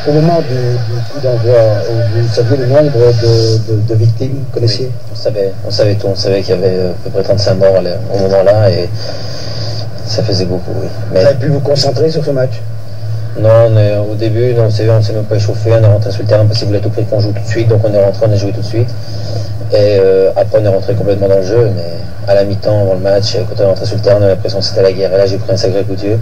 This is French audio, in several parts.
Au moment du coup d'envoi, vous saviez le nombre de victimes, vous connaissiez? Oui, on savait tout, on savait qu'il y avait à peu près 35 morts au moment-là et ça faisait beaucoup, oui. Mais... Vous avez pu vous concentrer sur ce match? Non, au début, on s'est même pas échauffé, on est rentré sur le terrain parce qu'il voulait tout prix qu'on joue tout de suite, donc on est rentré, on a joué tout de suite. Et après on est rentré complètement dans le jeu, mais à la mi-temps, avant le match, quand on est rentré sur le terrain, on avait l'impression que c'était la guerre. Et là j'ai pris un sacré coup de vieux,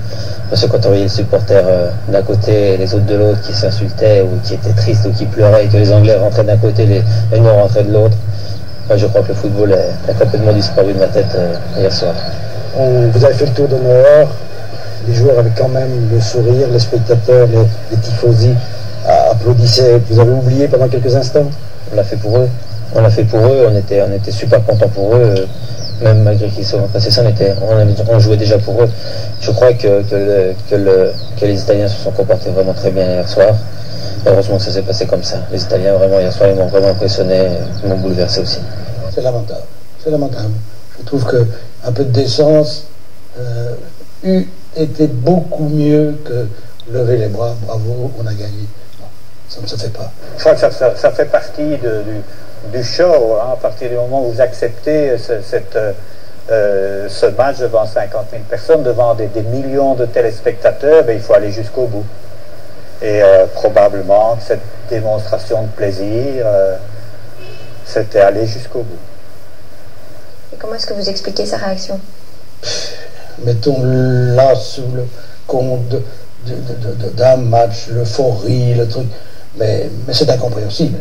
parce que quand on voyait les supporters d'un côté et les autres de l'autre qui s'insultaient ou qui étaient tristes ou qui pleuraient, et que les Anglais rentraient d'un côté et nous rentraient de l'autre, je crois que le football a complètement disparu de ma tête hier soir. Vous avez fait le tour d'honneur, les joueurs avaient quand même le sourire, les spectateurs, les tifosi applaudissaient. Vous avez oublié pendant quelques instants? On l'a fait pour eux. On était super contents pour eux, même malgré qu'ils soient passés ça, on jouait déjà pour eux. Je crois que les Italiens se sont comportés vraiment très bien hier soir. Et heureusement que ça s'est passé comme ça. Les Italiens vraiment hier soir, ils m'ont vraiment impressionné, ils m'ont bouleversé aussi. C'est lamentable, c'est lamentable. Je trouve qu'un peu de décence eût été beaucoup mieux que lever les bras, bravo, on a gagné. Non, ça ne se fait pas. Je crois que ça fait partie du show, hein, à partir du moment où vous acceptez ce match devant 50 000 personnes, devant des millions de téléspectateurs, il faut aller jusqu'au bout. Et probablement que cette démonstration de plaisir, c'était aller jusqu'au bout. Et comment est-ce que vous expliquez sa réaction? Mettons là sous le compte d'un match, l'euphorie, le truc, mais c'est incompréhensible.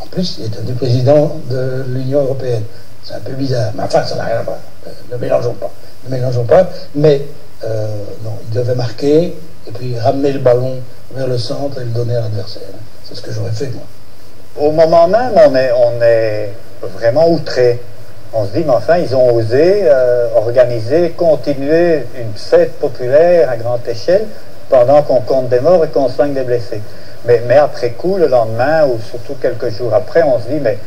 En plus, il est devenu président de l'Union européenne. C'est un peu bizarre, mais enfin, ça n'a rien à voir. Ne mélangeons pas. Mais non, il devait marquer et puis ramener le ballon vers le centre et le donner à l'adversaire. C'est ce que j'aurais fait, moi. Au moment même, on est vraiment outré. On se dit, mais enfin, ils ont osé organiser, continuer une fête populaire à grande échelle pendant qu'on compte des morts et qu'on soigne des blessés. Mais après coup, le lendemain, ou surtout quelques jours après, on se dit, mais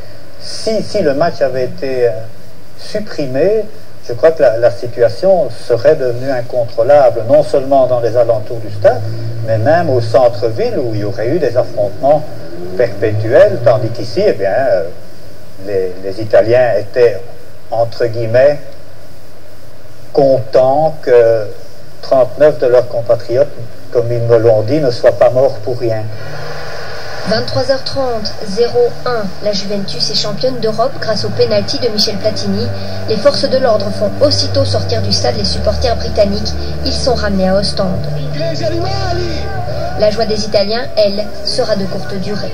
si le match avait été supprimé, je crois que la situation serait devenue incontrôlable, non seulement dans les alentours du stade, mais même au centre-ville où il y aurait eu des affrontements perpétuels, tandis qu'ici, eh bien, les Italiens étaient, entre guillemets, contents que 39 de leurs compatriotes, comme ils me l'ont dit, ne soient pas morts pour rien. 23h30, 0-1. La Juventus est championne d'Europe grâce au pénalty de Michel Platini. Les forces de l'ordre font aussitôt sortir du stade les supporters britanniques. Ils sont ramenés à Ostende. La joie des Italiens, elle, sera de courte durée.